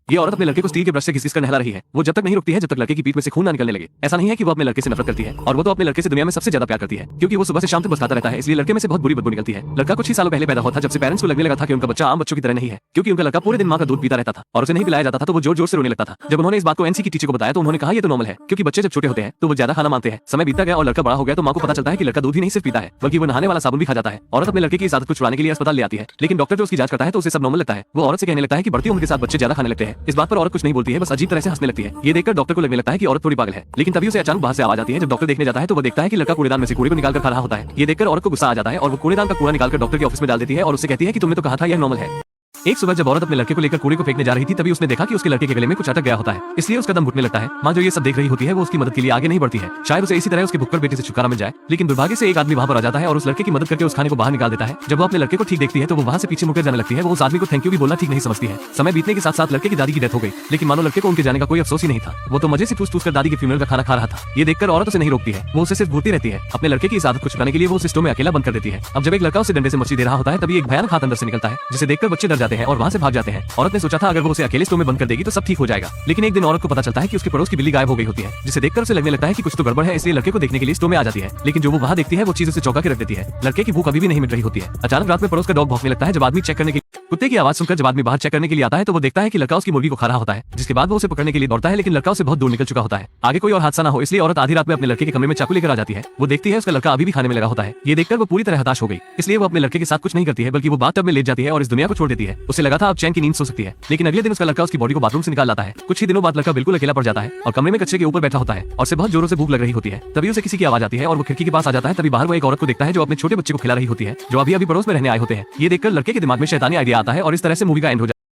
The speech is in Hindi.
ये औरत अपने लड़के को स्टील के ब्रश से घिस-घिस कर नहला रही है। वो जब तक नहीं रुकती है जब तक लड़के की पीठ में से खून ना निकलने लगे। ऐसा नहीं है कि वो अपने लड़के से नफरत करती है, और वो तो अपने लड़के से दुनिया में सबसे ज्यादा प्यार करती है, क्योंकि वो सुबह से शाम तक बस खाता रहता है, इसलिए लड़के में से बहुत बुरी बदबू निकलती है। लड़का कुछ ही सालों पहले पैदा हुआ था, जब से पेरेंट्स को लगने लगा था कि उनका बच्चा आम बच्चों की तरह नहीं है, क्योंकि उनका लड़का पूरे दिन मां का दूध पीता रहता था और उसे नहीं पिलाया जाता था तो वो जोर जोर से रोने लगता था। जब उन्होंने इस बात को एनसी की टीचर को बताया तो उन्होंने कहा ये तो नॉर्मल है, क्योंकि बच्चे जब छोटे होते हैं तो वो ज्यादा खाना मांगते हैं। समय बीतता गया और लड़का बड़ा हो गया तो मां को पता चलता है कि लड़का दूध ही नहीं सिर्फ पीता है बल्कि वो नहाने वाला साबुन भी खा जाता है। औरत अपने लड़के की इस आदत को छुड़ाने के लिए अस्पताल ले आती है, लेकिन डॉक्टर जो उसकी जांच करता है तो उसे सब नॉर्मल लगता है। वो औरत से कहने लगता है कि बढ़ती उम्र के साथ बच्चे ज्यादा खाने लगते हैं। इस बात पर औरत कुछ नहीं बोलती है, बस अजीब तरह से हंसने लगती है। ये देखकर डॉक्टर को लगने लगता है कि औरत थोड़ी पागल है, लेकिन तभी उसे अचानक बाहर से आवाज आती है। जब डॉक्टर देखने जाता है तो वो देखता है कि लड़का कूड़ेदान में से कूड़े को निकालकर खा रहा होता है। ये देखकर औरत को गुस्सा आ जाता है और वो कूड़ेदान का कूड़ा निकालकर डॉक्टर के ऑफिस में डाल देती है और उससे कहती है कि तुमने तो कहा था यह नॉर्मल है। एक सुबह जब औरत अपने लड़के को लेकर कूड़े को फेंकने जा रही थी तभी उसने देखा कि उसके लड़के के गले में कुछ अटक गया होता है, इसलिए उसका दम घुटने लगता है। मां जो ये सब देख रही होती है वो उसकी मदद के लिए आगे नहीं बढ़ती है, शायद उसे इसी तरह उसके भुक्कड़ बेटे से छुटकारा मिल जाए। लेकिन दुर्भाग्य से एक आदमी वहां पर आ जाता है और उस लड़के की मदद करके उस खाने को बाहर निकाल देता है। जब वो अपने लड़के को ठीक देखती है तो वो वहां से पीछे मुड़कर जाने लगती है। वो उस आदमी को थैंक यू भी बोलना ठीक नहीं समझती है। समय बीतने के साथ साथ लड़के की दादी की डेथ हो गई, लेकिन मानो लड़के को उनके जाने का कोई अफसोस ही नहीं था। वो तो मजे से ठूस-ठूस कर दादी के फ्यूनरल का खाना खा रहा था। ये देखकर औरत उसे नहीं रोकती है, वो उसे सिर्फ घूरती रहती है। अपने लड़के की इस आदत को छुड़ाने के लिए वो उस स्टोव में अकेला बंद कर देती है। अब जब एक लड़का उसे डंडे से मछली दे रहा होता है तभी एक भयानक हाथ अंदर से निकलता है, जिसे देखकर बच्चे डर जाते हैं और वहां से भाग जाते हैं। औरत ने सोचा था अगर वो उसे अकेले स्टोव में बंद कर देगी तो सब ठीक हो जाएगा, लेकिन एक दिन औरत को पता चलता है कि उसके पड़ोस की बिल्ली गायब हो गई होती है, जिसे देखकर उसे लगने लगता है कि कुछ तो गड़बड़ है, इसलिए लड़के को देखने के लिए स्टोव में आ जाती है। लेकिन जो वो वहां देखती है वो चीज उसे चौंका के रख देती है। लड़के की भूख अभी भी नहीं मिट रही होती है। अचानक रात में पड़ोस का डॉग भौंकने लगता है। जब आदमी चेक करने के कुत्ते की आवाज सुनकर जब आदमी बाहर चेक करने के लिए आता है तो वो देखता है कि लड़का उसकी मुर्गी को खा रहा होता है, जिसके बाद वो उसे पकड़ने के लिए दौड़ता है, लेकिन लड़का उसे बहुत दूर निकल चुका होता है। आगे कोई और हादसा ना हो इसलिए औरत आधी रात में अपने लड़के के कमरे में चाकू लेकर आ जाती है। वो देखती है उसका लड़का अभी भी खाने में लगा होता है। ये देखकर वो पूरी तरह हताश हो गई, इसलिए वो अपने लड़के के साथ कुछ नहीं करती है बल्कि वो बाथटब में लेट जाती है और इस दुनिया को छोड़ देती है। उसे लगा था अब चैन की नींद सो सकती है, लेकिन अगले दिन उसका लड़का उसकी बॉडी को बाथरूम से निकाल लाता है। कुछ ही दिनों बाद लड़का बिल्कुल अकेला पड़ जाता है और कमरे में कचरे के ऊपर बैठा होता है और उसे बहुत जोरों से भूख लग रही होती है। तभी उसे किसी की आवाज आती है और वो खिड़की के पास आ जाता है। तभी बाहर वो एक औरत को देखता है जो अपने छोटे बच्चे को खिला रही होती है, जो अभी अभी पड़ोस में रहने आए होते हैं। ये देखकर लड़के के दिमाग में शैतानी आइडिया आता है और इस तरह से मूवी का एंड हो जाता है।